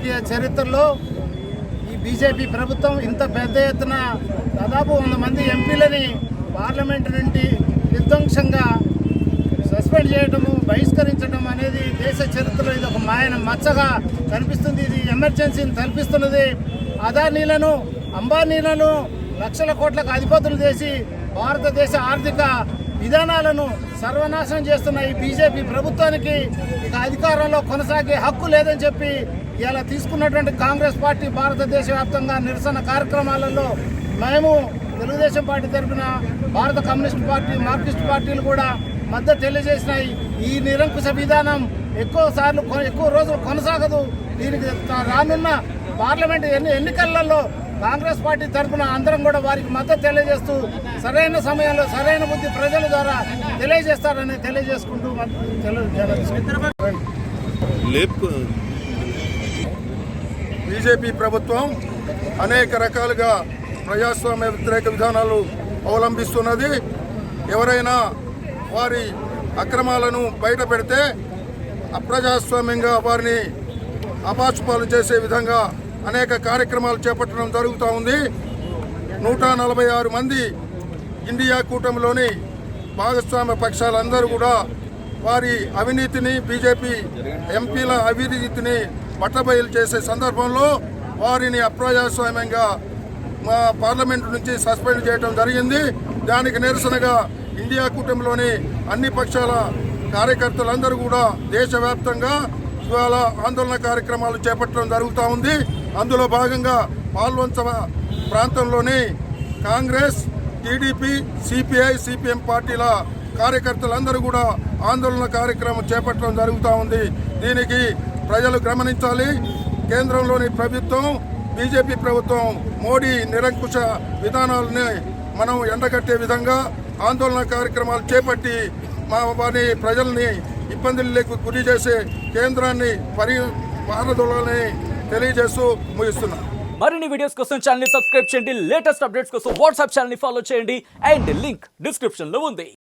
రాజకీయ చరిత్రలో ఈ బీజేపీ ప్రభుత్వం ఇంత పెద్ద ఎత్తున దాదాపు 100 మంది ఎంపీలని పార్లమెంటు నుండి విధ్వంసంగా సస్పెండ్ చేయడము, బహిష్కరించడం అనేది దేశ చరిత్రలో ఇది ఒక మాయన మచ్చగా కనిపిస్తుంది. ఇది ఎమర్జెన్సీని కల్పిస్తున్నది. అదానీలను, అంబానీలను లక్షల కోట్లకు అధిపతులు చేసి భారతదేశ ఆర్థిక విధానాలను సర్వనాశనం చేస్తున్న ఈ బీజేపీ ప్రభుత్వానికి ఇక అధికారంలో కొనసాగే హక్కు లేదని చెప్పి ఇలా తీసుకున్నటువంటి కాంగ్రెస్ పార్టీ భారతదేశ వ్యాప్తంగా నిరసన కార్యక్రమాలలో మేము తెలుగుదేశం పార్టీ తరఫున భారత కమ్యూనిస్ట్ పార్టీ, మార్క్సిస్ట్ పార్టీలు కూడా మద్దతు తెలియజేసినాయి. ఈ నిరంకుశ విధానం ఎక్కువ రోజులు కొనసాగదు. దీనికి రానున్న పార్లమెంటు ఎన్నికలలో కాంగ్రెస్ పార్టీ తరఫున అందరం కూడా వారికి మద్దతు తెలియజేస్తూ సరైన సమయంలో సరైన బుద్ధి ప్రజల ద్వారా తెలియజేస్తారని తెలియజేసుకుంటూ బీజేపీ ప్రభుత్వం అనేక రకాలుగా ప్రజాస్వామ్య వ్యతిరేక విధానాలు అవలంబిస్తున్నది. ఎవరైనా వారి అక్రమాలను బయట పెడితే అప్రజాస్వామ్యంగా వారిని అపాచుపాలు చేసే విధంగా అనేక కార్యక్రమాలు చేపట్టడం జరుగుతూ ఉంది. 146 మంది ఇండియా కూటమిలోని భాగస్వామ్య పక్షాలందరూ కూడా వారి అవినీతిని, బీజేపీ ఎంపీల అవినీతిని బట్టబయలు చేసే సందర్భంలో వారిని అప్రజాస్వామ్యంగా మా పార్లమెంటు నుంచి సస్పెండ్ చేయడం జరిగింది. దానికి నిరసనగా ఇండియా కూటమిలోని అన్ని పక్షాల కార్యకర్తలందరూ కూడా దేశవ్యాప్తంగా ఇవాళ ఆందోళన కార్యక్రమాలు చేపట్టడం జరుగుతూ ఉంది. అందులో భాగంగా పాల్వంచ ప్రాంతంలోని కాంగ్రెస్, టీడీపీ, సిపిఐ, సిపిఎం పార్టీల కార్యకర్తలందరూ కూడా ఆందోళన కార్యక్రమం చేపట్టడం జరుగుతూ ఉంది. దీనికి ప్రజలు గమనించాలి. కేంద్రంలోని ప్రభుత్వం, బీజేపీ ప్రభుత్వం మోడీ నిరంకుశ విధానాలని మనం ఎండగట్టే విధంగా ఆందోళన కార్యక్రమాలు చేపట్టి వారి ప్రజల్ని ఇబ్బందులకు గురి చేసే కేంద్రాన్ని పారదోలాలని తెలియజేస్తూ ముగిస్తున్నాం. మరిన్ని వీడియోస్ కోసం ఛానల్ ని సబ్స్క్రైబ్ చేయండి. లేటెస్ట్ అప్డేట్స్ కోసం వాట్సాప్ ఛానల్ ని ఫాలో చేయండి. అండ్ లింక్ డిస్క్రిప్షన్ లో ఉంది.